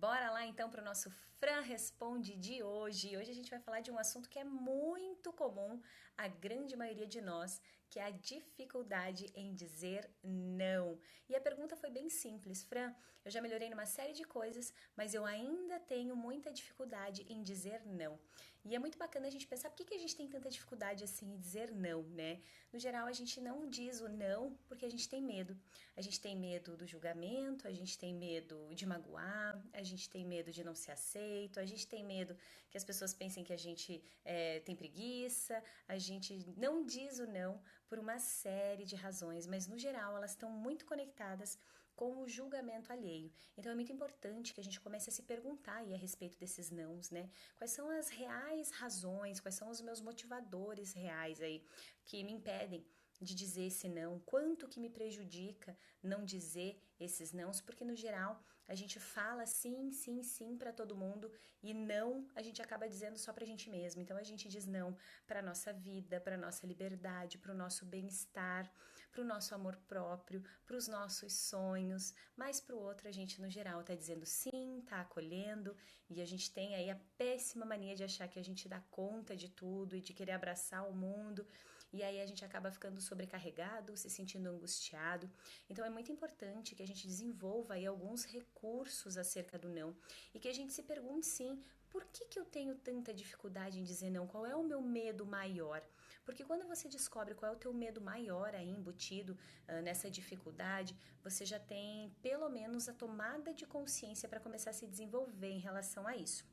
Bora lá então para o nosso Fran Responde de hoje. Hoje a gente vai falar de um assunto que é muito comum à grande maioria de nós, que é a dificuldade em dizer não. E a pergunta foi bem simples, Fran, eu já melhorei numa série de coisas, mas eu ainda tenho muita dificuldade em dizer não. E é muito bacana a gente pensar por que a gente tem tanta dificuldade assim em dizer não, né? No geral, a gente não diz o não porque a gente tem medo. A gente tem medo do julgamento, a gente tem medo de magoar, a gente tem medo de não ser aceito, a gente tem medo que as pessoas pensem que a gente tem preguiça, a gente não diz o não por uma série de razões, mas no geral elas estão muito conectadas com o julgamento alheio. Então é muito importante que a gente comece a se perguntar aí a respeito desses nãos, né? Quais são as reais razões, quais são os meus motivadores reais aí que me impedem de dizer esse não, quanto que me prejudica não dizer esses nãos, porque no geral a gente fala sim, sim, sim para todo mundo e não a gente acaba dizendo só pra gente mesmo. Então a gente diz não para nossa vida, para nossa liberdade, para o nosso bem-estar, para o nosso amor próprio, para os nossos sonhos, mas para o outro a gente no geral tá dizendo sim, tá acolhendo e a gente tem aí a péssima mania de achar que a gente dá conta de tudo e de querer abraçar o mundo e aí a gente acaba ficando sobrecarregado, se sentindo angustiado. Então é muito importante que a gente desenvolva aí alguns recursos acerca do não e que a gente se pergunte sim, por que eu tenho tanta dificuldade em dizer não? Qual é o meu medo maior? Porque quando você descobre qual é o teu medo maior aí embutido nessa dificuldade, você já tem pelo menos a tomada de consciência para começar a se desenvolver em relação a isso.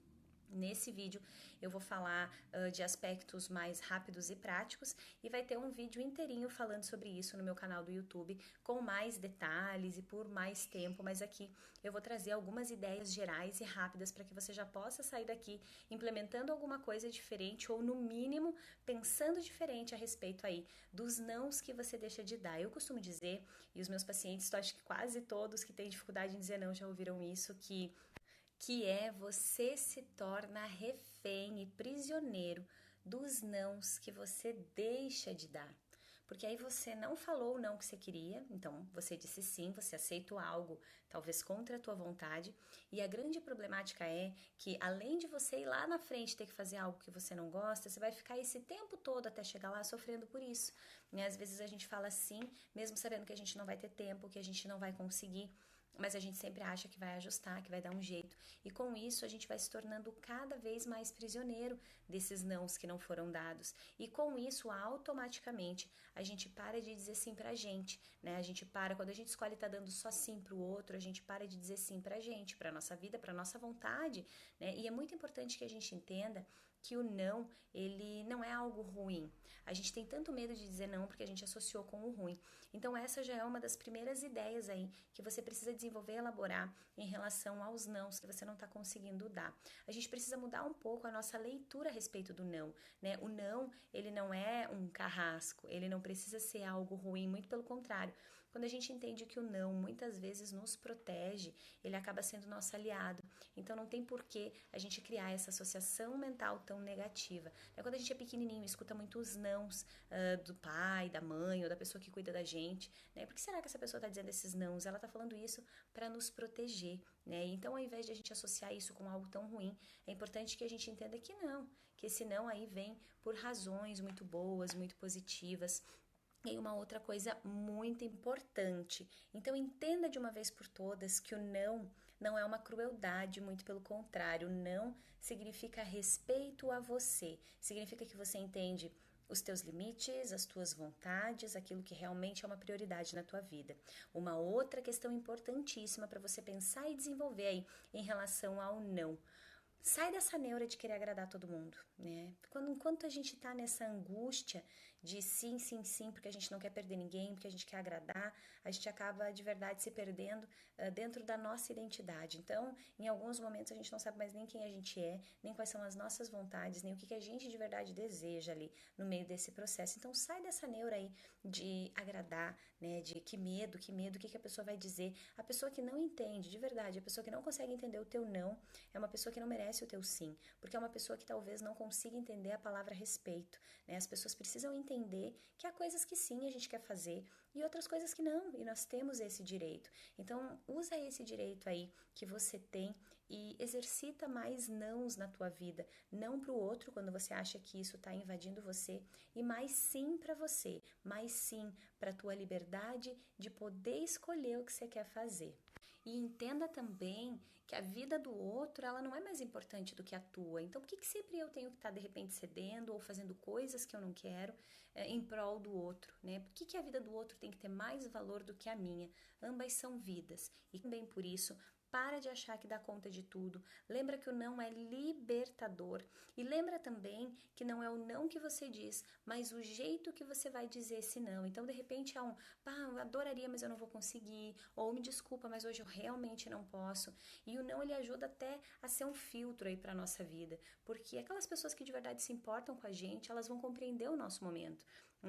Nesse vídeo eu vou falar de aspectos mais rápidos e práticos e vai ter um vídeo inteirinho falando sobre isso no meu canal do YouTube com mais detalhes e por mais tempo, mas aqui eu vou trazer algumas ideias gerais e rápidas para que você já possa sair daqui implementando alguma coisa diferente ou no mínimo pensando diferente a respeito aí dos nãos que você deixa de dar. Eu costumo dizer, e os meus pacientes, acho que quase todos que têm dificuldade em dizer não já ouviram isso, que é você se torna refém e prisioneiro dos nãos que você deixa de dar. Porque aí você não falou o não que você queria, então você disse sim, você aceitou algo, talvez contra a tua vontade, e a grande problemática é que além de você ir lá na frente ter que fazer algo que você não gosta, você vai ficar esse tempo todo até chegar lá sofrendo por isso. E às vezes a gente fala sim, mesmo sabendo que a gente não vai ter tempo, que a gente não vai conseguir, mas a gente sempre acha que vai ajustar, que vai dar um jeito. E com isso a gente vai se tornando cada vez mais prisioneiro desses nãos que não foram dados. E com isso, automaticamente, a gente para de dizer sim pra gente, né? A gente para, quando a gente escolhe estar dando só sim pro outro, a gente para de dizer sim pra gente, pra nossa vida, pra nossa vontade, né? E é muito importante que a gente entenda que o não, ele não é algo ruim. A gente tem tanto medo de dizer não porque a gente associou com o ruim. Então essa já é uma das primeiras ideias aí que você precisa desenvolver e elaborar em relação aos nãos que você não está conseguindo dar. A gente precisa mudar um pouco a nossa leitura a respeito do não, né? O não, ele não é um carrasco, ele não precisa ser algo ruim, muito pelo contrário. Quando a gente entende que o não muitas vezes nos protege, ele acaba sendo nosso aliado. Então não tem porquê a gente criar essa associação mental tão negativa. Quando a gente é pequenininho, escuta muitos nãos do pai, da mãe ou da pessoa que cuida da gente, né? Por que será que essa pessoa está dizendo esses nãos? Ela está falando isso para nos proteger, né? Então, ao invés de a gente associar isso com algo tão ruim, é importante que a gente entenda que não, que esse não aí vem por razões muito boas, muito positivas. E uma outra coisa muito importante. Então entenda de uma vez por todas que o não é uma crueldade, muito pelo contrário. O não significa respeito a você. Significa que você entende os teus limites, as tuas vontades, aquilo que realmente é uma prioridade na tua vida. Uma outra questão importantíssima para você pensar e desenvolver aí em relação ao não. Sai dessa neura de querer agradar todo mundo, né? Enquanto a gente tá nessa angústia de sim, sim, sim, porque a gente não quer perder ninguém, porque a gente quer agradar, a gente acaba de verdade se perdendo dentro da nossa identidade. Então, em alguns momentos a gente não sabe mais nem quem a gente é, nem quais são as nossas vontades, nem o que a gente de verdade deseja ali no meio desse processo. Então, sai dessa neura aí de agradar, né? De o que a pessoa vai dizer. A pessoa que não entende, de verdade, a pessoa que não consegue entender o teu não, é uma pessoa que não merece o teu sim, porque é uma pessoa que talvez não consiga entender a palavra respeito, né? As pessoas precisam entender que há coisas que sim a gente quer fazer e outras coisas que não, e nós temos esse direito. Então, usa esse direito aí que você tem e exercita mais nãos na tua vida, não para o outro quando você acha que isso está invadindo você, e mais sim para você, mais sim para a tua liberdade de poder escolher o que você quer fazer. E entenda também que a vida do outro, ela não é mais importante do que a tua. Então, por que sempre eu tenho que estar, de repente, cedendo ou fazendo coisas que eu não quero em prol do outro, né? Por que a vida do outro tem que ter mais valor do que a minha? Ambas são vidas. E também por isso, para de achar que dá conta de tudo. Lembra que o não é libertador. E lembra também que não é o não que você diz, mas o jeito que você vai dizer esse não. Então, de repente, é um, pá, eu adoraria, mas eu não vou conseguir. Ou me desculpa, mas hoje eu realmente não posso. E o não, ele ajuda até a ser um filtro aí para nossa vida. Porque aquelas pessoas que de verdade se importam com a gente, elas vão compreender o nosso momento.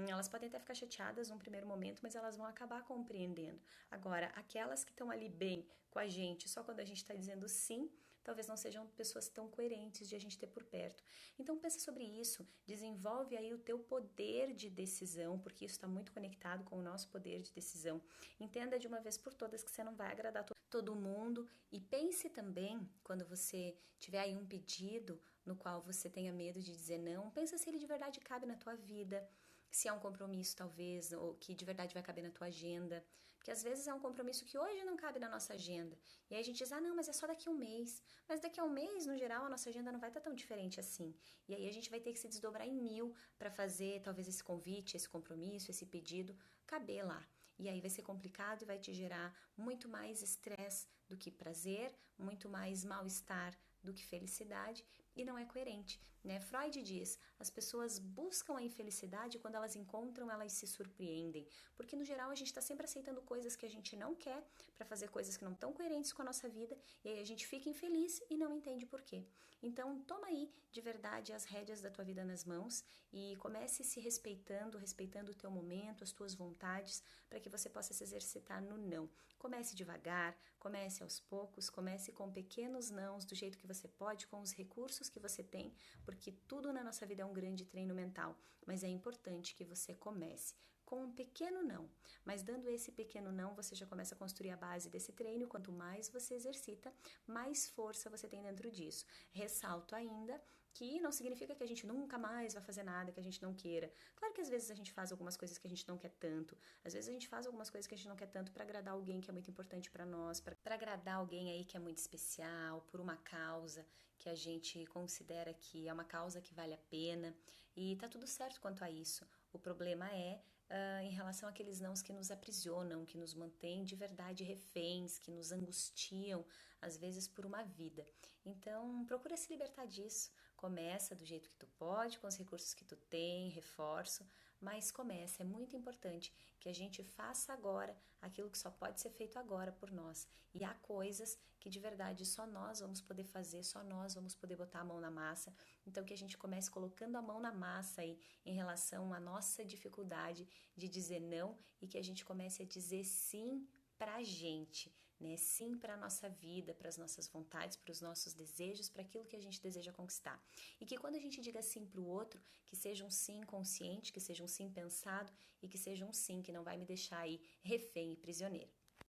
Elas podem até ficar chateadas num primeiro momento, mas elas vão acabar compreendendo. Agora, aquelas que estão ali bem com a gente, só quando a gente está dizendo sim, talvez não sejam pessoas tão coerentes de a gente ter por perto. Então pensa sobre isso, desenvolve aí o teu poder de decisão, porque isso está muito conectado com o nosso poder de decisão. Entenda de uma vez por todas que você não vai agradar todo mundo e pense também, quando você tiver aí um pedido no qual você tenha medo de dizer não, pensa se ele de verdade cabe na tua vida, se é um compromisso talvez, ou que de verdade vai caber na tua agenda, porque às vezes é um compromisso que hoje não cabe na nossa agenda, e aí a gente diz, ah não, mas é só daqui a um mês, mas daqui a um mês, no geral, a nossa agenda não vai estar tão diferente assim, e aí a gente vai ter que se desdobrar em mil para fazer talvez esse convite, esse compromisso, esse pedido, caber lá. E aí vai ser complicado e vai te gerar muito mais estresse do que prazer, muito mais mal-estar do que felicidade, e não é coerente, né? Freud diz, as pessoas buscam a infelicidade e quando elas encontram, elas se surpreendem, porque no geral a gente está sempre aceitando coisas que a gente não quer para fazer coisas que não estão coerentes com a nossa vida, e aí a gente fica infeliz e não entende por quê. Então toma aí de verdade as rédeas da tua vida nas mãos e comece se respeitando, respeitando o teu momento, as tuas vontades, para que você possa se exercitar no não. Comece devagar, comece aos poucos, comece com pequenos nãos, do jeito que você pode, com os recursos que você tem, porque tudo na nossa vida é um grande treino mental, mas é importante que você comece com um pequeno não, mas dando esse pequeno não, você já começa a construir a base desse treino, quanto mais você exercita, mais força você tem dentro disso. Ressalto ainda que não significa que a gente nunca mais vai fazer nada que a gente não queira. Claro que às vezes a gente faz algumas coisas que a gente não quer tanto, às vezes a gente faz algumas coisas que a gente não quer tanto para agradar alguém que é muito importante para nós, para agradar alguém aí que é muito especial, por uma causa que a gente considera que é uma causa que vale a pena, e tá tudo certo quanto a isso. O problema é em relação àqueles nãos que nos aprisionam, que nos mantêm de verdade reféns, que nos angustiam, às vezes por uma vida. Então, procura se libertar disso. Começa do jeito que tu pode, com os recursos que tu tem, reforço, mas começa. É muito importante que a gente faça agora aquilo que só pode ser feito agora por nós. E há coisas que de verdade só nós vamos poder fazer, só nós vamos poder botar a mão na massa. Então que a gente comece colocando a mão na massa aí em relação à nossa dificuldade de dizer não e que a gente comece a dizer sim pra gente, né? Sim para a nossa vida, para as nossas vontades, para os nossos desejos, para aquilo que a gente deseja conquistar. E que quando a gente diga sim para o outro, que seja um sim consciente, que seja um sim pensado e que seja um sim que não vai me deixar aí refém e prisioneiro.